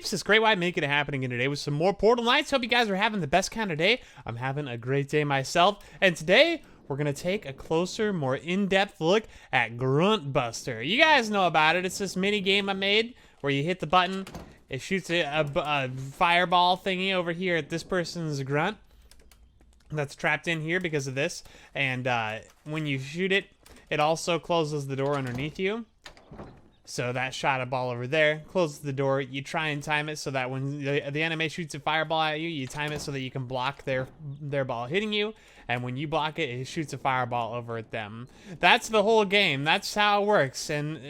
peeps? It's Great White making it happen again today with some more Portal Nights. Hope you guys are having the best kind of day. I'm having a great day myself. And today, we're going to take a closer, more in-depth look at Grunt Buster. You guys know about it. It's this mini game I made where you hit the button, it shoots a fireball thingy over here at this person's grunt that's trapped in here because of this. And when you shoot it, it also closes the door underneath you. So that shot a ball over there, closes the door. You try and time it so that when the enemy shoots a fireball at you, you time it so that you can block their ball hitting you. And when you block it, it shoots a fireball over at them. That's the whole game. That's how it works. And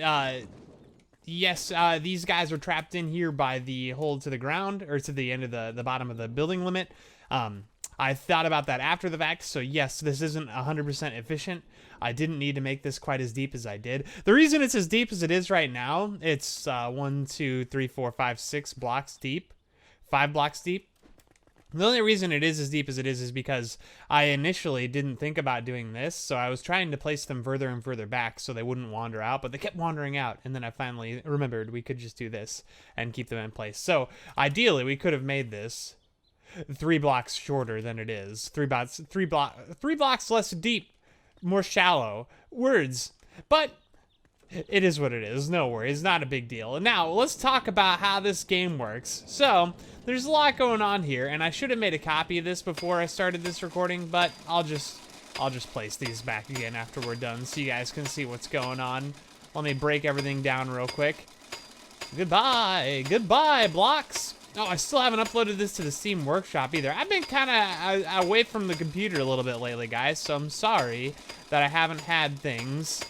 yes, these guys are trapped in here by the hole to the ground, or to the end of the bottom of the building limit. I thought about that after the fact, so yes, this isn't 100% efficient. I didn't need to make this quite as deep as I did. The reason it's as deep as it is right now, it's 1, 2, 3, 4, 5, 6 blocks deep. 5 blocks deep. The only reason it is as deep as it is because I initially didn't think about doing this, so I was trying to place them further and further back so they wouldn't wander out, but they kept wandering out, and then I finally remembered we could just do this and keep them in place. So ideally, we could have made this 3 blocks shorter than it is. 3 blocks less deep, more shallow. Words. But it is what it is. No worries. Not a big deal. Now, let's talk about how this game works. So, there's a lot going on here, and I should have made a copy of this before I started this recording, but I'll just place these back again after we're done so you guys can see what's going on. Let me break everything down real quick. Goodbye. Goodbye, blocks. Oh, I still haven't uploaded this to the Steam Workshop either. I've been kind of away from the computer a little bit lately, guys, so I'm sorry that I haven't had things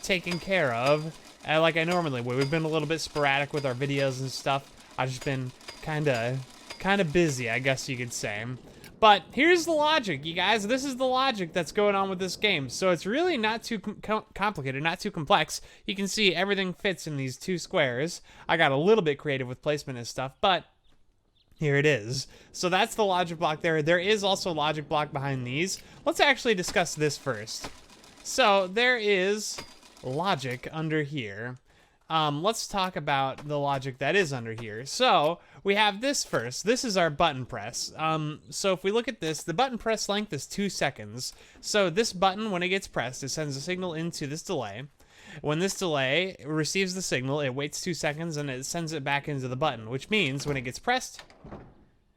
taken care of like I normally would. We've been a little bit sporadic with our videos and stuff. I've just been kind of busy, I guess you could say. But here's the logic, you guys. This is the logic that's going on with this game. So it's really not too complicated, not too complex. You can see everything fits in these 2 squares. I got a little bit creative with placement and stuff, but here it is. So that's the logic block there. There is also a logic block behind these. Let's actually discuss this first. So there is logic under here. Let's talk about the logic that is under here. So we have this first. This is our button press. So if we look at this, the button press length is 2 seconds. So this button, when it gets pressed, it sends a signal into this delay. When this delay receives the signal, it waits 2 seconds and it sends it back into the button, which means when it gets pressed,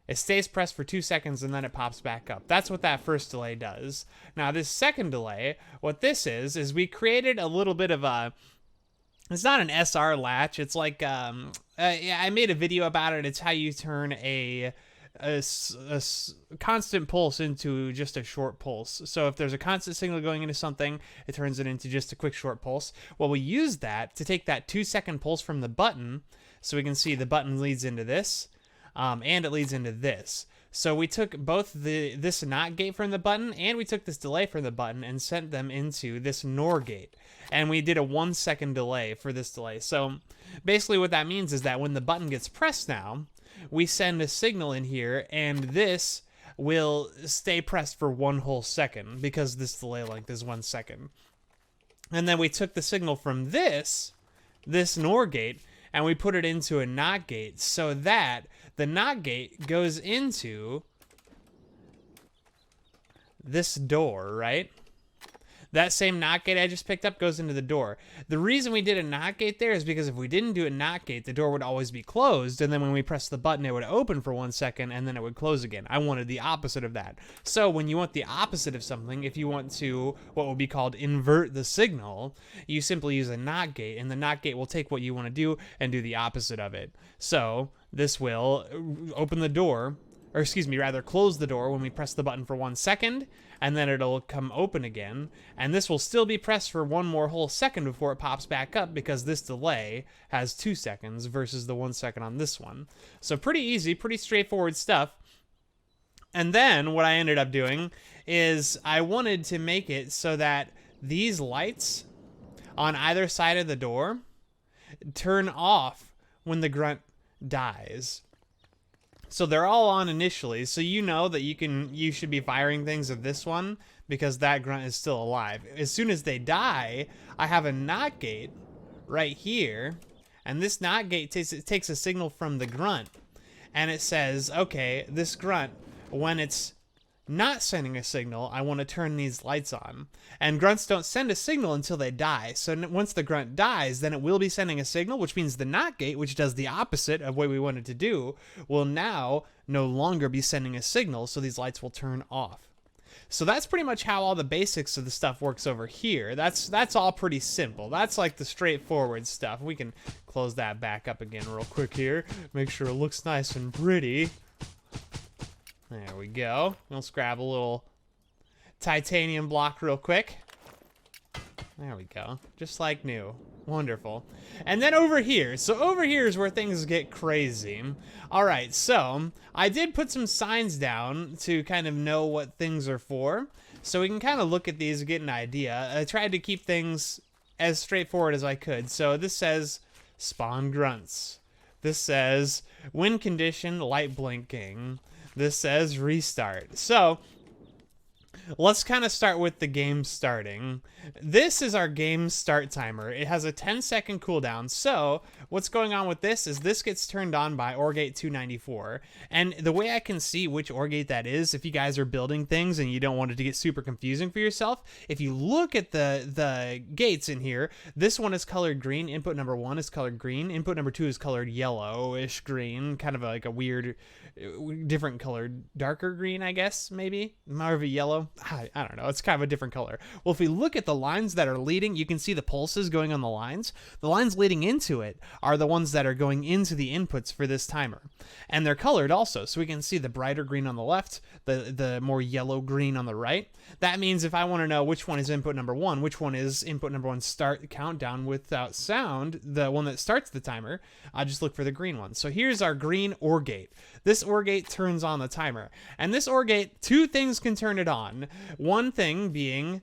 it stays pressed for 2 seconds and then it pops back up. That's what that first delay does. Now this second delay, what this is we created a little bit of a, it's not an SR latch. It's like, I made a video about it. It's how you turn a constant pulse into just a short pulse. So if there's a constant signal going into something, it turns it into just a quick short pulse. Well, we use that to take that 2-second pulse from the button, so we can see the button leads into this, and it leads into this. So we took both this NOT gate from the button and we took this delay from the button and sent them into this NOR gate. And we did a 1-second delay for this delay. So basically what that means is that when the button gets pressed now, we send a signal in here and this will stay pressed for 1 whole second because this delay length is 1 second. And then we took the signal from this NOR gate, and we put it into a NOT gate so that the NOT gate goes into this door, right? That same NOT gate I just picked up goes into the door. The reason we did a NOT gate there is because if we didn't do a NOT gate, the door would always be closed, and then when we press the button, it would open for 1 second, and then it would close again. I wanted the opposite of that. So when you want the opposite of something, if you want to, what would be called invert the signal, you simply use a NOT gate, and the NOT gate will take what you want to do and do the opposite of it. So this will open the door, or excuse me, rather close the door when we press the button for 1 second, and then it'll come open again, and this will still be pressed for 1 more whole second before it pops back up because this delay has 2 seconds versus the 1 second on this one. So pretty easy, pretty straightforward stuff. And then what I ended up doing is I wanted to make it so that these lights on either side of the door turn off when the grunt dies. So they're all on initially, so you know that you should be firing things at this one because that grunt is still alive. As soon as they die, I have a NOT gate right here, And this not gate takes a signal from the grunt, and it says, okay, this grunt, when it's not sending a signal, I want to turn these lights on. And grunts don't send a signal until they die. So once the grunt dies, then it will be sending a signal, which means the not gate, which does the opposite of what we wanted to do, will now no longer be sending a signal, so these lights will turn off. So that's pretty much how all the basics of the stuff works over here. That's all pretty simple. That's like the straightforward stuff. We can close that back up again real quick here. Make sure it looks nice and pretty. There we go. Let's grab a little titanium block real quick. There we go. Just like new. Wonderful. And then over here. So over here is where things get crazy. All right, so I did put some signs down to kind of know what things are for. So we can kind of look at these and get an idea. I tried to keep things as straightforward as I could. So this says spawn grunts. This says win condition light blinking. This says restart. So let's kind of start with the game starting. This is our game start timer. It has a 10-second cooldown. So what's going on with this is this gets turned on by OR gate 294. And the way I can see which OR gate that is, if you guys are building things and you don't want it to get super confusing for yourself, if you look at the gates in here, this one is colored green. Input number 1 is colored green. Input number 2 is colored yellowish green, kind of like a weird, different colored, darker green, I guess, maybe more of a yellow. I don't know. It's kind of a different color. Well, if we look at the lines that are leading, you can see the pulses going on the lines. The lines leading into it are the ones that are going into the inputs for this timer. And they're colored also. So we can see the brighter green on the left, the more yellow green on the right. That means if I want to know which one is input number 1, which one is input number 1 start countdown without sound, the one that starts the timer, I just look for the green one. So here's our green OR gate. This OR gate turns on the timer. And this OR gate, 2 things can turn it on. One thing being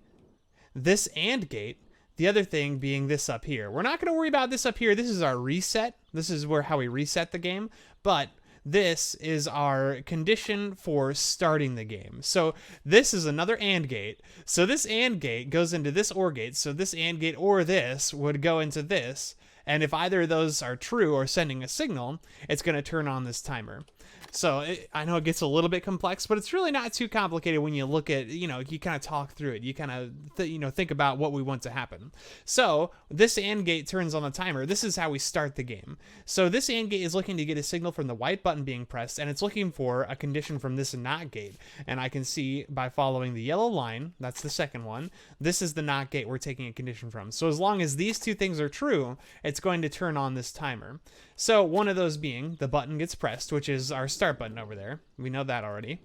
this AND gate, the other thing being this up here. We're not going to worry about this up here. This is our reset. This is how we reset the game. But this is our condition for starting the game. So this is another AND gate. So this AND gate goes into this OR gate. So this AND gate or this would go into this. And if either of those are true or sending a signal, it's going to turn on this timer. So I know it gets a little bit complex, but it's really not too complicated when you look at, you kind of talk through it. You kind of, think about what we want to happen. So this AND gate turns on the timer. This is how we start the game. So this AND gate is looking to get a signal from the white button being pressed, and it's looking for a condition from this NOT gate. And I can see by following the yellow line, that's the second one, this is the NOT gate we're taking a condition from. So as long as these 2 things are true, it's going to turn on this timer. So one of those being the button gets pressed, which is our start button over there. We know that already.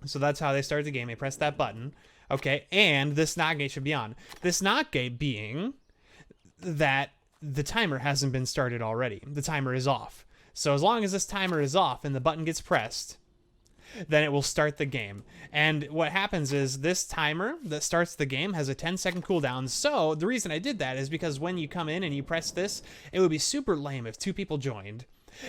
So that's how they start the game. They press that button. Okay, and this NOT gate should be on. This NOT gate being that the timer hasn't been started already. The timer is off. So as long as this timer is off and the button gets pressed, then it will start the game. And what happens is this timer that starts the game has a 10-second cooldown. So the reason I did that is because when you come in and you press this, it would be super lame if 2 people joined.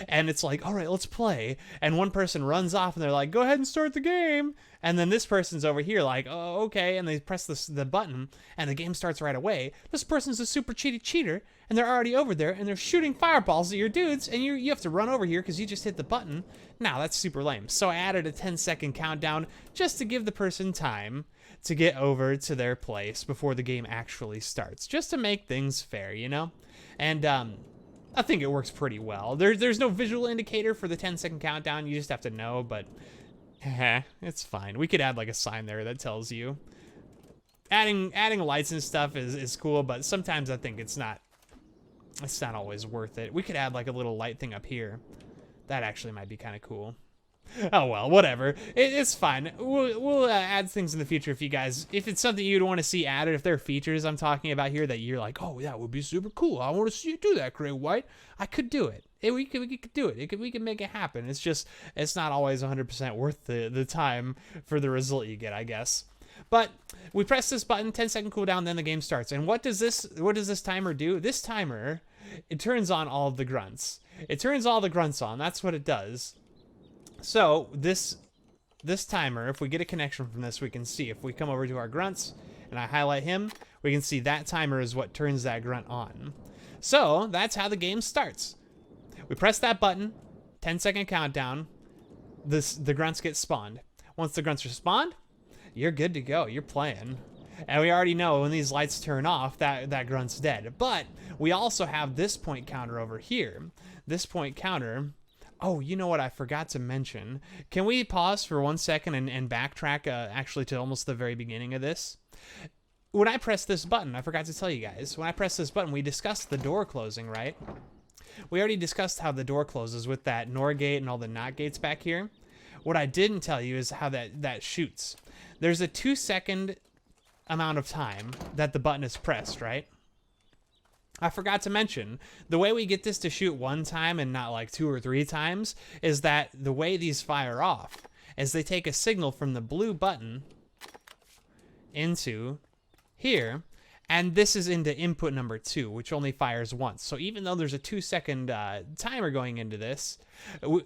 And it's like, all right, let's play. And one person runs off and they're like, go ahead and start the game. And then this person's over here like, oh, okay. And they press the button and the game starts right away. This person's a super cheater and they're already over there and they're shooting fireballs at your dudes. And you have to run over here because you just hit the button. Now that's super lame. So I added a 10-second countdown just to give the person time to get over to their place before the game actually starts. Just to make things fair, And, I think it works pretty well. There's no visual indicator for the 10-second countdown. You just have to know, but it's fine. We could add like a sign there that tells you. Adding lights and stuff is cool, but sometimes I think it's not always worth it. We could add like a little light thing up here. That actually might be kind of cool. Oh well, whatever. It's fine. We'll add things in the future if it's something you'd want to see added. If there are features I'm talking about here that you're like, oh, that would be super cool. I want to see you do that, Craig White. I could do it. We could do it. We can make it happen. It's just it's not always 100% worth the time for the result you get, I guess. But we press this button, 10-second cooldown, then the game starts. And what does this timer do? This timer, it turns on all of the grunts. It turns all the grunts on. That's what it does. So this timer, if we get a connection from this, we can see. If we come over to our grunts and I highlight him, we can see that timer is what turns that grunt on. So that's how the game starts. We press that button, 10-second countdown, the grunts get spawned. Once the grunts are spawned, you're good to go, you're playing. And we already know when these lights turn off, that grunt's dead. But we also have this point counter over here. This point counter, oh, you know what I forgot to mention. Can we pause for 1 second and backtrack actually to almost the very beginning of this? When I press this button, I forgot to tell you guys, when I press this button, we discussed the door closing, right? We already discussed how the door closes with that NOR gate and all the NOT gates back here. What I didn't tell you is how that shoots. There's a 2-second amount of time that the button is pressed, right? I forgot to mention, the way we get this to shoot 1 time and not like 2 or 3 times is that the way these fire off is they take a signal from the blue button into here, and this is into input number 2, which only fires once. So even though there's a 2-second timer going into this,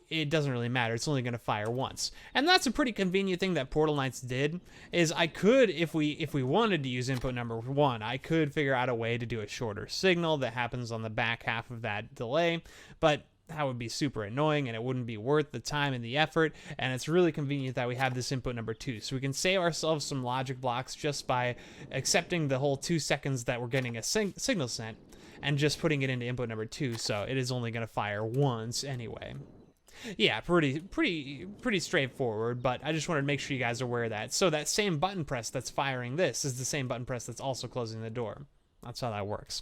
it doesn't really matter. It's only going to fire once. And that's a pretty convenient thing that Portal Knights did, is I could, if we wanted to use input number 1, I could figure out a way to do a shorter signal that happens on the back half of that delay, but that would be super annoying and it wouldn't be worth the time and the effort. And it's really convenient that we have this input number 2. So we can save ourselves some logic blocks just by accepting the whole 2 seconds that we're getting a signal sent and just putting it into input number 2. So it is only going to fire once anyway. Yeah, pretty straightforward, but I just wanted to make sure you guys are aware of that. So that same button press that's firing this is the same button press that's also closing the door. That's how that works.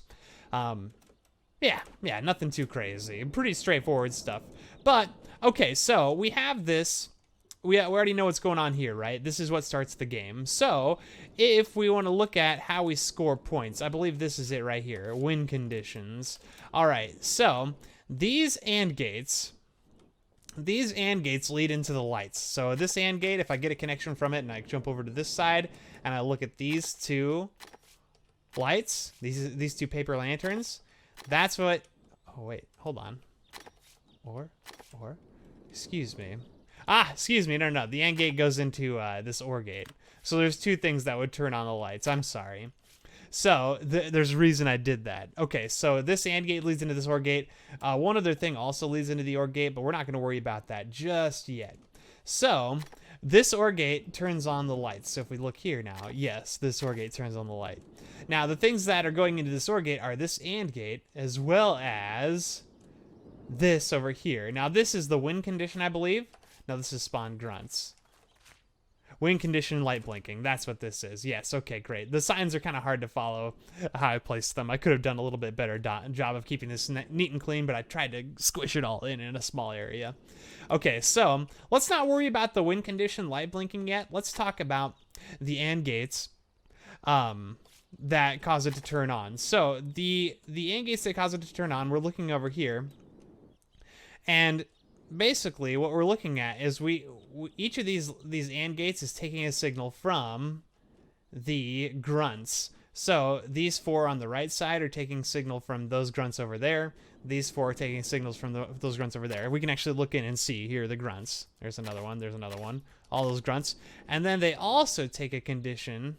Yeah, nothing too crazy. Pretty straightforward stuff. But, okay, so we have this. We already know what's going on here, right? This is what starts the game. So, if we want to look at how we score points, I believe this is it right here. Win conditions. All right, so these AND gates lead into the lights. So this AND gate, if I get a connection from it and I jump over to this side and I look at these 2 lights, these 2 paper lanterns, that's what, oh wait, hold on. Or, excuse me. Excuse me, no, the AND gate goes into this OR gate. So there's 2 things that would turn on the lights, I'm sorry. So there's a reason I did that. Okay, so this AND gate leads into this OR gate. One other thing also leads into the OR gate, but we're not gonna worry about that just yet. So this OR gate turns on the lights. So if we look here now, yes, this OR gate turns on the light. Now, the things that are going into this OR gate are this AND gate, as well as this over here. Now, this is the win condition, I believe. No, this is spawn grunts. Win condition, light blinking. That's what this is. Yes, okay, great. The signs are kind of hard to follow how I placed them. I could have done a little bit better job of keeping this neat and clean, but I tried to squish it all in a small area. Okay, so let's not worry about the win condition, light blinking yet. Let's talk about the AND gates. That cause it to turn on. So the AND gates that cause it to turn on, we're looking over here, and basically what we're looking at is each of these AND gates is taking a signal from the grunts. So these 4 on the right side are taking signal from those grunts over there. These 4 are taking signals from those grunts over there. We can actually look in and see here the grunts. There's another one. All those grunts, and then they also take a condition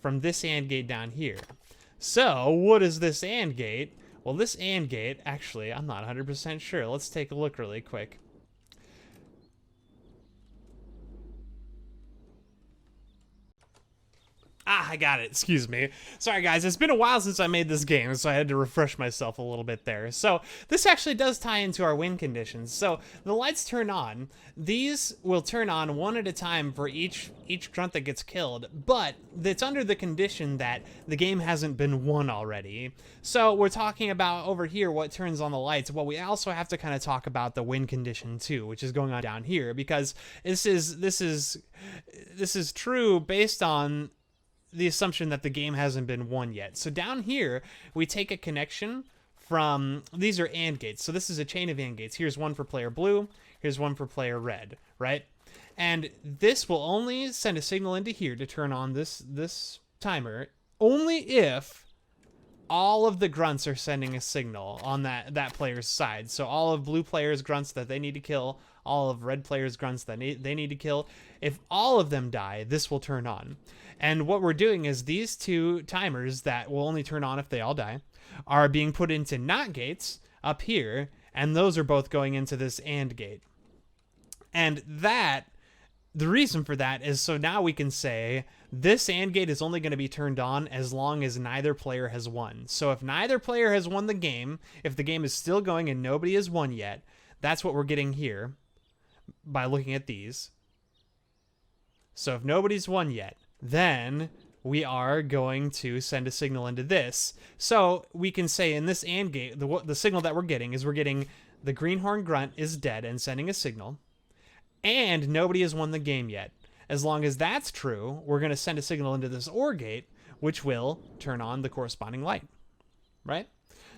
from this AND gate down here. So, what is this AND gate? Well, this AND gate, actually, I'm not 100% sure. Let's take a look really quick. I got it. Excuse me. Sorry, guys. It's been a while since I made this game, so I had to refresh myself a little bit there. So this actually does tie into our win conditions. So the lights turn on. These will turn on one at a time for each grunt that gets killed, but it's under the condition that the game hasn't been won already. So we're talking about over here what turns on the lights. Well, we also have to kind of talk about the win condition too, which is going on down here, because this is true based on the assumption that the game hasn't been won yet. So down here, we take a connection from, these are AND gates. So this is a chain of AND gates. Here's one for player blue. Here's one for player red, right? And this will only send a signal into here to turn on this timer only if all of the grunts are sending a signal on that player's side. So all of blue players' grunts that they need to kill, all of red players' grunts that they need to kill, if all of them die, this will turn on. And what we're doing is these 2 timers that will only turn on if they all die, are being put into NOT gates up here, and those are both going into this AND gate. And the reason for that is so now we can say this AND gate is only going to be turned on as long as neither player has won. So if neither player has won the game, if the game is still going and nobody has won yet, that's what we're getting here by looking at these. So if nobody's won yet, then we are going to send a signal into this. So we can say in this AND gate, the signal that we're getting is we're getting the greenhorn grunt is dead and sending a signal, and nobody has won the game yet. As long as that's true, we're going to send a signal into this OR gate, which will turn on the corresponding light, right?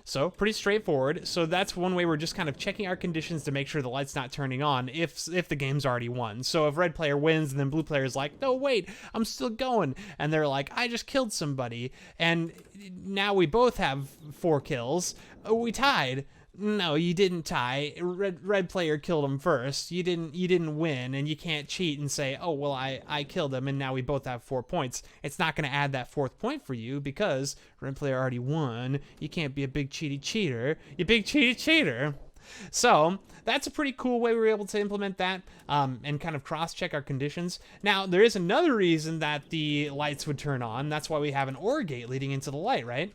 So pretty straightforward. So that's one way we're just kind of checking our conditions to make sure the light's not turning on if the game's already won. So if red player wins and then blue player is like, no, wait, I'm still going. And they're like, I just killed somebody. And now we both have 4 kills. We tied. No, you didn't tie. Red player killed him first. You didn't win, and you can't cheat and say, oh, well, I killed him, and now we both have 4 points. It's not going to add that 4th point for you because red player already won. You can't be a big cheaty cheater. You big cheaty cheater. So that's a pretty cool way we were able to implement that and kind of cross-check our conditions. Now, there is another reason that the lights would turn on. That's why we have an OR gate leading into the light, right?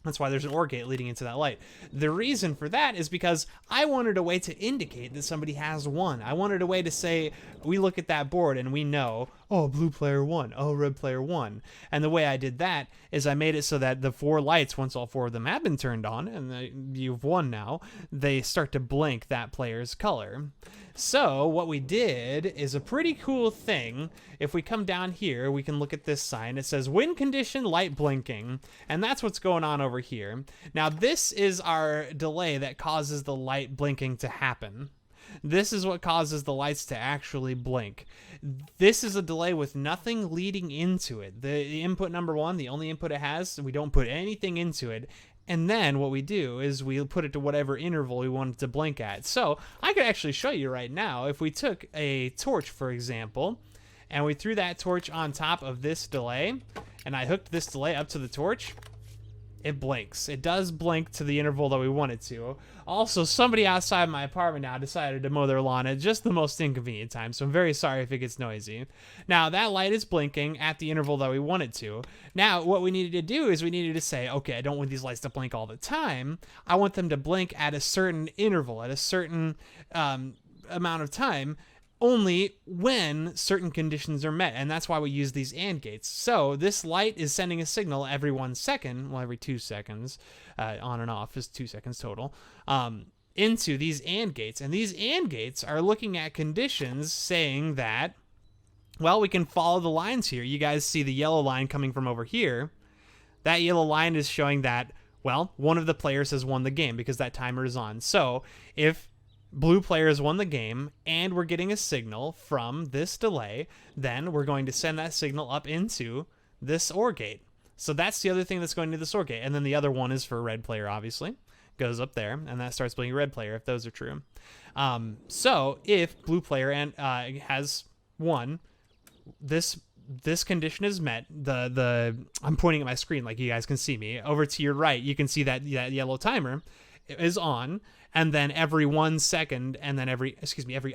That's why there's an OR gate leading into that light. The reason for that is because I wanted a way to indicate that somebody has won. I wanted a way to say, we look at that board and we know, oh, blue player won, oh, red player won. And the way I did that is I made it so that the 4 lights, once all 4 of them have been turned on, and you've won now, they start to blink that player's color. So what we did is a pretty cool thing. If we come down here, we can look at this sign. It says win condition light blinking, and that's what's going on over here. Now this is our delay that causes the light blinking to happen. This is what causes the lights to actually blink. This is a delay with nothing leading into it. The input number 1, the only input it has, we don't put anything into it. And then what we do is we put it to whatever interval we want it to blink at. So I could actually show you right now, if we took a torch, for example, and we threw that torch on top of this delay, and I hooked this delay up to the torch, it blinks. It does blink to the interval that we want it to. Also, somebody outside my apartment now decided to mow their lawn at just the most inconvenient time, so I'm very sorry if it gets noisy. Now, that light is blinking at the interval that we want it to. Now, what we needed to do is we needed to say, okay, I don't want these lights to blink all the time. I want them to blink at a certain interval, at a certain amount of time, only when certain conditions are met, and that's why we use these AND gates. So this light is sending a signal every 1 second, well, every 2 seconds, on and off is 2 seconds total, into these AND gates. And these AND gates are looking at conditions saying that, well, we can follow the lines here. You guys see the yellow line coming from over here. That yellow line is showing that, well, one of the players has won the game because that timer is on. So if blue player has won the game and we're getting a signal from this delay, then we're going to send that signal up into this OR gate. So that's the other thing that's going to this OR gate. And then the other one is for red player, obviously. Goes up there, and that starts blinking red player if those are true. So if blue player has won, this condition is met. I'm pointing at my screen like you guys can see me. Over to your right, you can see that yellow timer is on, and then every 1 second, and then every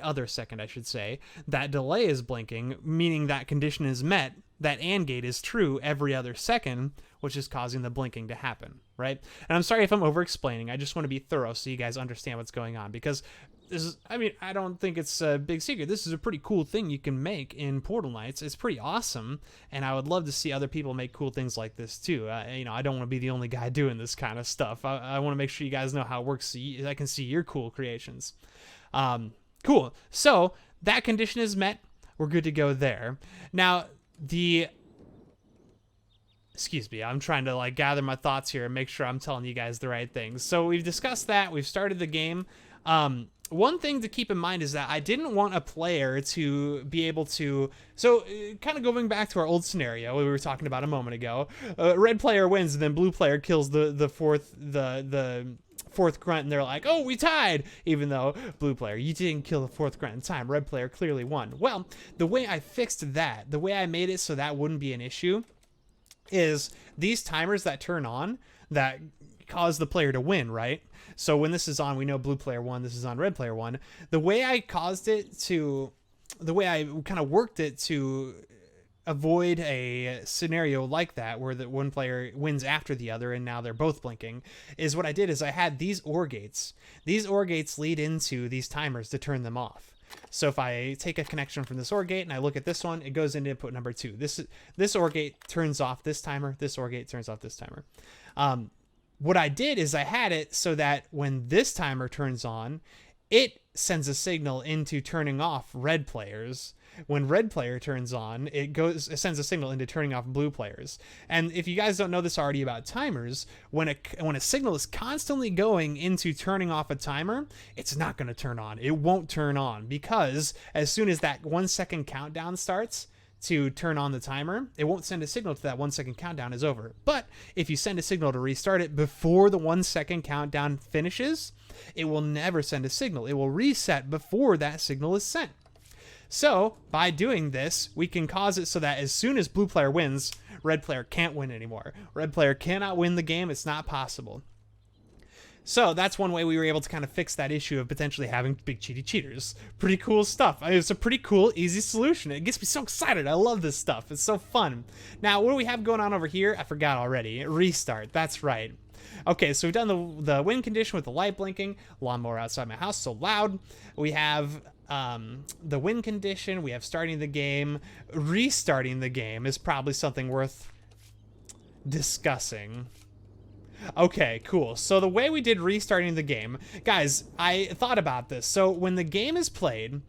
other second, I should say, that delay is blinking, meaning that condition is met. That AND gate is true every other second, which is causing the blinking to happen, right? And I'm sorry if I'm over-explaining. I just want to be thorough so you guys understand what's going on, because this is, I don't think it's a big secret. This is a pretty cool thing you can make in Portal Knights. It's pretty awesome, and I would love to see other people make cool things like this too. I don't want to be the only guy doing this kind of stuff. I want to make sure you guys know how it works so I can see your cool creations. Cool. So that condition is met. We're good to go there. Now, excuse me, I'm trying to gather my thoughts here and make sure I'm telling you guys the right things. So we've discussed that. We've started the game. One thing to keep in mind is that I didn't want a player to be able to, so kind of going back to our old scenario we were talking about a moment ago, red player wins and then blue player kills the fourth grunt, and they're like, oh, we tied, even though blue player, you didn't kill the 4th grunt in time, red player clearly won. Well, the way I fixed that, the way I made it so that wouldn't be an issue, is these timers that turn on, that cause the player to win, right? So when this is on, we know blue player won, this is on red player won. The way I kind of worked it to avoid a scenario like that where the one player wins after the other and now they're both blinking is what I did is I had these OR gates. These OR gates lead into these timers to turn them off. So if I take a connection from this OR gate and I look at this one, it goes into input number 2. This OR gate turns off this timer. This OR gate turns off this timer. What I did is I had it so that when this timer turns on, it sends a signal into turning off red players. When red player turns on, it sends a signal into turning off blue players. And if you guys don't know this already about timers, when a signal is constantly going into turning off a timer, it's not going to turn on. It won't turn on because as soon as that 1 second countdown starts to turn on the timer, it won't send a signal to that 1 second countdown is over. But if you send a signal to restart it before the 1 second countdown finishes, it will never send a signal. It will reset before that signal is sent. So by doing this, we can cause it so that as soon as blue player wins, red player can't win anymore. Red player cannot win the game. It's not possible. So that's one way we were able to kind of fix that issue of potentially having big cheaty cheaters. Pretty cool stuff. It's a pretty cool, easy solution. It gets me so excited. I love this stuff. It's so fun. Now, what do we have going on over here? I forgot already. Restart. That's right. Okay, so we've done the win condition with the light blinking. Lawnmower outside my house, so loud. We have the win condition. We have starting the game. Restarting the game is probably something worth discussing. Okay, cool. So the way we did restarting the game, guys, I thought about this. So when the game is played,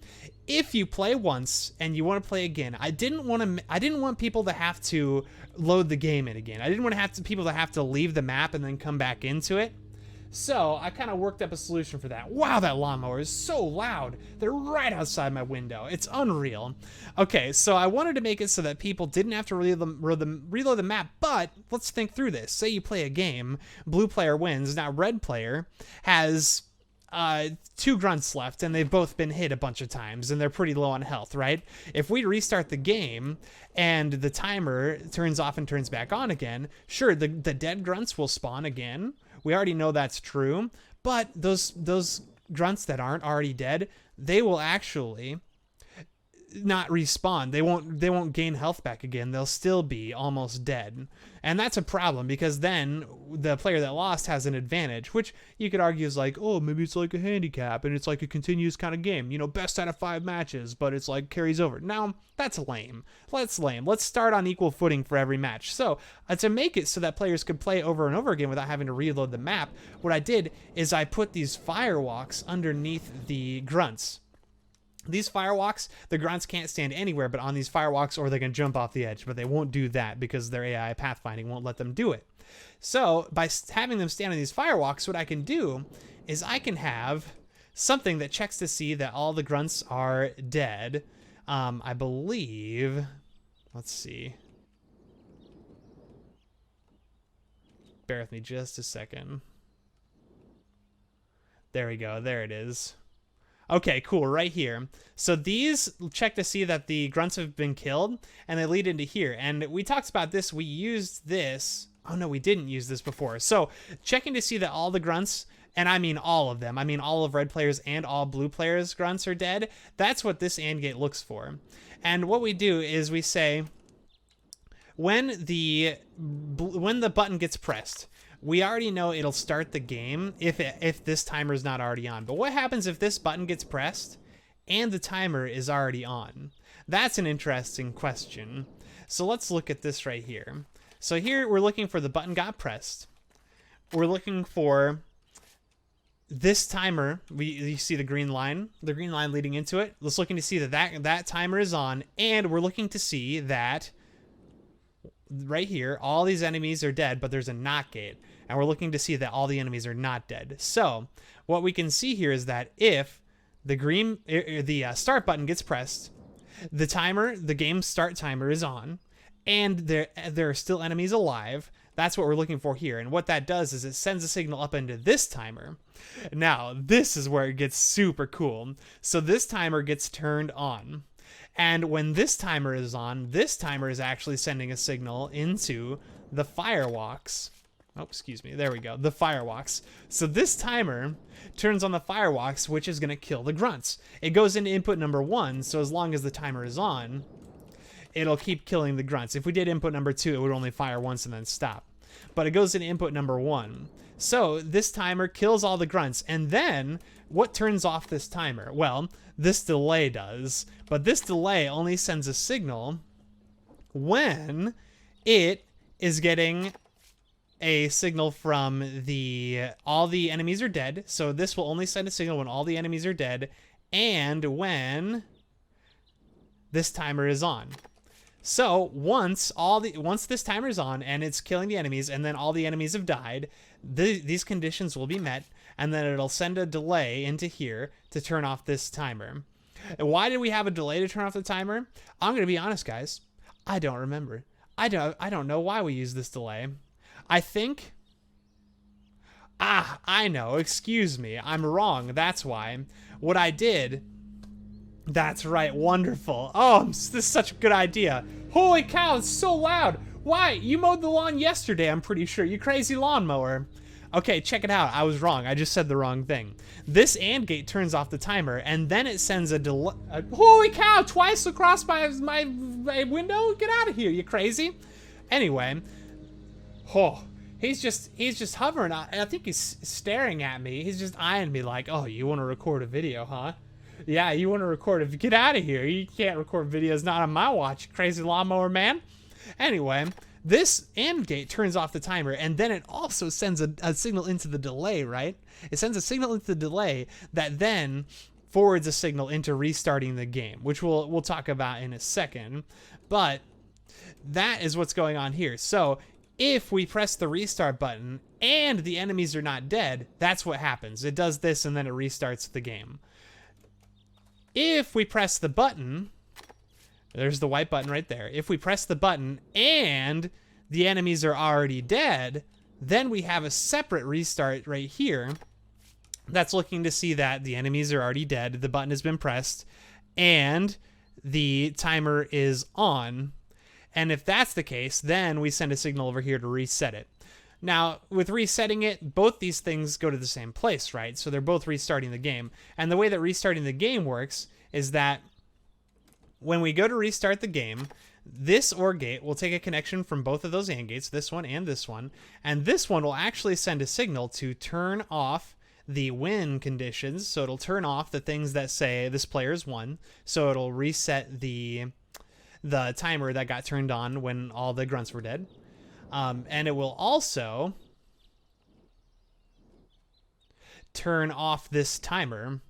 if you play once and you want to play again, I didn't want people to have to load the game in again. I didn't want people to have to leave the map and then come back into it. So I kind of worked up a solution for that. Wow, that lawnmower is so loud. They're right outside my window. It's unreal. Okay, so I wanted to make it so that people didn't have to reload the map, but let's think through this. Say you play a game, blue player wins, now red player has 2 grunts left and they've both been hit a bunch of times and they're pretty low on health, right? If we restart the game and the timer turns off and turns back on again, sure, the dead grunts will spawn again. We already know that's true, but those grunts that aren't already dead, they will actually not respawn. They won't gain health back again. They'll still be almost dead. And that's a problem because then the player that lost has an advantage, which you could argue is like, oh, maybe it's like a handicap and it's like a continuous kind of game, you know, best out of 5 matches, but it's like carries over. Now, that's lame. That's lame. Let's start on equal footing for every match. So to make it so that players could play over and over again without having to reload the map, what I did is I put these firewalks underneath the grunts. These firewalks, the grunts can't stand anywhere but on these firewalks, or they can jump off the edge, but they won't do that because their AI pathfinding won't let them do it. So by having them stand on these firewalks, what I can do is I can have something that checks to see that all the grunts are dead. I believe, let's see. Bear with me just a second. There we go. There it is. Okay, cool, right here. So these check to see that the grunts have been killed, and they lead into here. And we talked about this, we used this. Oh no, we didn't use this before. So checking to see that all the grunts, and I mean all of them, I mean all of red players and all blue players' grunts are dead, that's what this AND gate looks for. And what we do is we say, when the button gets pressed, we already know it'll start the game if this timer is not already on. But what happens if this button gets pressed and the timer is already on? That's an interesting question. So let's look at this right here. So here we're looking for the button got pressed. We're looking for this timer. You see the green line leading into it. Let's looking to see that timer is on, and we're looking to see that right here, all these enemies are dead, but there's a not gate. And we're looking to see that all the enemies are not dead. So what we can see here is that if the start button gets pressed, the game start timer is on, and there are still enemies alive. That's what we're looking for here. And what that does is it sends a signal up into this timer. Now, this is where it gets super cool. So this timer gets turned on. And when this timer is on, this timer is actually sending a signal into the firewalks. Oh, excuse me. There we go. The firewalks. So this timer turns on the firewalks, which is going to kill the grunts. It goes into input number 1, so as long as the timer is on, it'll keep killing the grunts. If we did input number 2, it would only fire once and then stop. But it goes into input number 1. So this timer kills all the grunts. And then what turns off this timer? Well, this delay does. But this delay only sends a signal when it is getting a signal from all the enemies are dead. So this will only send a signal when all the enemies are dead and when this timer is on. So once this timer is on and it's killing the enemies and then all the enemies have died, these conditions will be met, and then it'll send a delay into here to turn off this timer. And why did we have a delay to turn off the timer? I'm going to be honest, guys. I don't remember. I don't know why we use this delay. I think... I know. Excuse me. I'm wrong. That's why. What I did... That's right. Wonderful. Oh, this is such a good idea. Holy cow, it's so loud. Why? You mowed the lawn yesterday, I'm pretty sure. You crazy lawnmower. Okay, check it out. I was wrong. I just said the wrong thing. This AND gate turns off the timer, and then it sends a delay. Holy cow, twice across my window? Get out of here, you crazy. Anyway... Oh, he's just hovering. I think he's staring at me. He's just eyeing me like, oh, you want to record a video, huh? Yeah, you want to record it. Get out of here. You can't record videos, not on my watch, crazy lawnmower man. Anyway, this AND gate turns off the timer, and then it also sends a signal into the delay, right? It sends a signal into the delay that then forwards a signal into restarting the game, which we'll talk about in a second. But that is what's going on here. So if we press the restart button and the enemies are not dead, that's what happens. It does this and then it restarts the game. If we press the button, there's the white button right there. If we press the button and the enemies are already dead, then we have a separate restart right here that's looking to see that the enemies are already dead, the button has been pressed, and the timer is on. And if that's the case, then we send a signal over here to reset it. Now, with resetting it, both these things go to the same place, right? So they're both restarting the game. And the way that restarting the game works is that when we go to restart the game, this OR gate will take a connection from both of those AND gates, this one and this one will actually send a signal to turn off the win conditions. So it'll turn off the things that say this player's won. So it'll reset the timer that got turned on when all the grunts were dead. And it will also turn off this timer.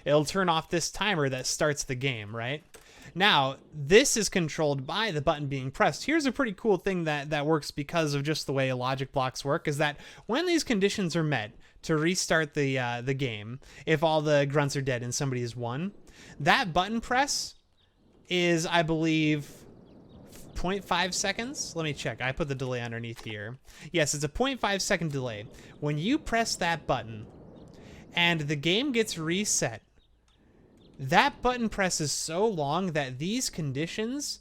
It'll turn off this timer that starts the game, right? Now, this is controlled by the button being pressed. Here's a pretty cool thing that works because of just the way logic blocks work, is that when these conditions are met to restart the game, if all the grunts are dead and somebody has won, that button press is, I believe, 0.5 seconds. Let me check. I put the delay underneath here. Yes, it's a 0.5 second delay. When you press that button and the game gets reset, that button press is so long that these conditions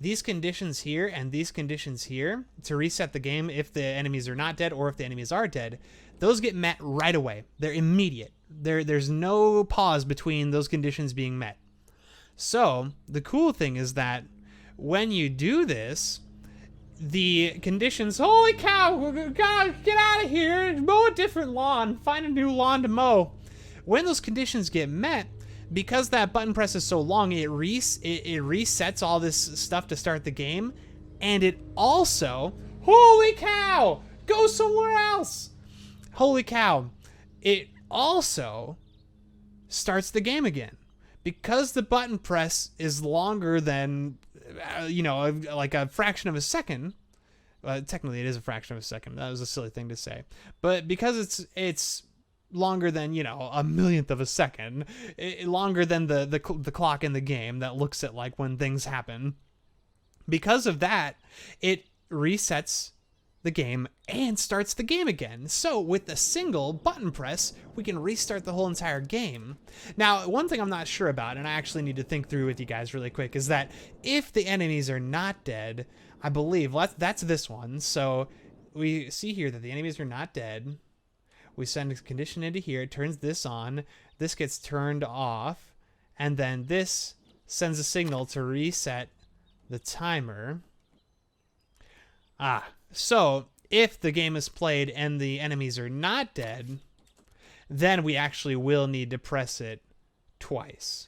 here and these conditions here to reset the game, if the enemies are not dead or if the enemies are dead, those get met right away. They're immediate. There's no pause between those conditions being met. So the cool thing is that when you do this, the conditions, holy cow, God, get out of here, mow a different lawn, find a new lawn to mow. When those conditions get met, because that button press is so long, it resets all this stuff to start the game, and it also, holy cow, go somewhere else. Holy cow, it also starts the game again. Because the button press is longer than, like a fraction of a second. Technically, it is a fraction of a second. That was a silly thing to say. But because it's longer than, a millionth of a second, longer than the clock in the game that looks at like when things happen. Because of that, it resets the game and starts the game again. So with a single button press, we can restart the whole entire game. Now, one thing I'm not sure about, and I actually need to think through with you guys really quick, is that if the enemies are not dead, I believe that's this one. So we see here that the enemies are not dead. We send a condition into here. It turns this on. This gets turned off. And then this sends a signal to reset the timer. So if the game is played and the enemies are not dead, then we actually will need to press it twice.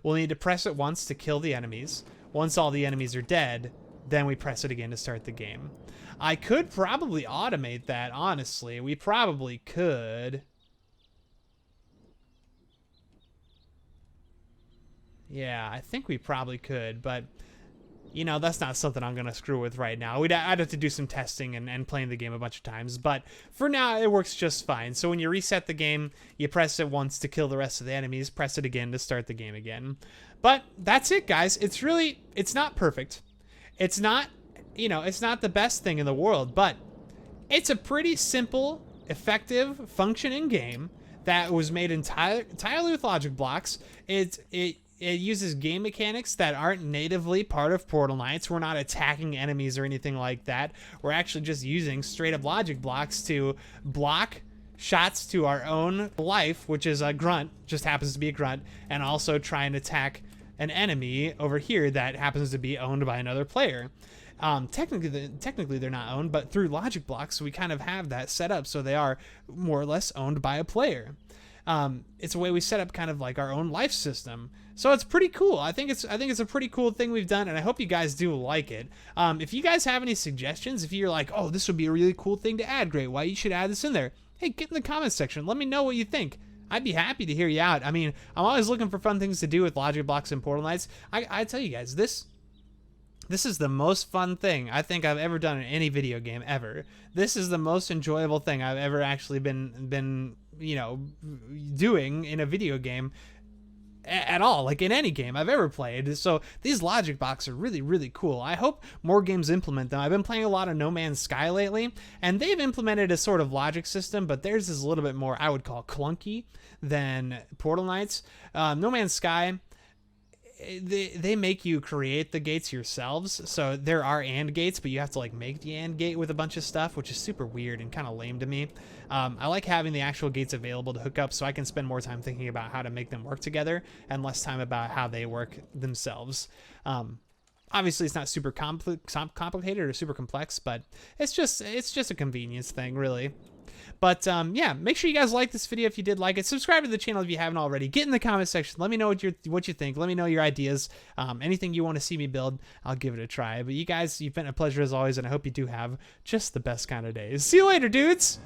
We'll need to press it once to kill the enemies. Once all the enemies are dead, then we press it again to start the game. I could probably automate that, honestly. We probably could. Yeah, I think we probably could, but you know, that's not something I'm going to screw with right now. I'd have to do some testing and playing the game a bunch of times, but for now, it works just fine. So when you reset the game, you press it once to kill the rest of the enemies, press it again to start the game again. But that's it, guys. It's not perfect. It's not, you know, it's not the best thing in the world, but it's a pretty simple, effective, functioning game that was made entirely with logic blocks. It uses game mechanics that aren't natively part of Portal Knights. We're not attacking enemies or anything like that. We're actually just using straight up logic blocks to block shots to our own life, which is a grunt, just happens to be a grunt, and also try and attack an enemy over here that happens to be owned by another player. Technically they're not owned, but through logic blocks, we kind of have that set up so they are more or less owned by a player. It's a way we set up kind of like our own life system. So it's pretty cool. I think it's a pretty cool thing we've done, and I hope you guys do like it. If you guys have any suggestions, if you're like, oh, this would be a really cool thing to add, Great White, you should add this in there. Hey, get in the comments section. Let me know what you think. I'd be happy to hear you out. I mean, I'm always looking for fun things to do with logic blocks and Portal Knights. I tell you guys, this is the most fun thing I think I've ever done in any video game ever. This is the most enjoyable thing I've ever actually been you know, doing in a video game at all, like in any game I've ever played. So these logic blocks are really, really cool. I hope more games implement them. I've been playing a lot of No Man's Sky lately, and they've implemented a sort of logic system, but theirs is a little bit more, I would call, clunky than Portal Knights. No Man's Sky, they make you create the gates yourselves. So there are AND gates, but you have to like make the AND gate with a bunch of stuff, which is super weird and kind of lame to me. I like having the actual gates available to hook up so I can spend more time thinking about how to make them work together and less time about how they work themselves. Obviously it's not super complicated or super complex, but it's just a convenience thing, really. But yeah, make sure you guys like this video if you did like it. Subscribe to the channel if you haven't already. Get in the comment section. Let me know what you think. Let me know your ideas. Anything you want to see me build, I'll give it a try. But you guys, you've been a pleasure as always, and I hope you do have just the best kind of days. See you later, dudes!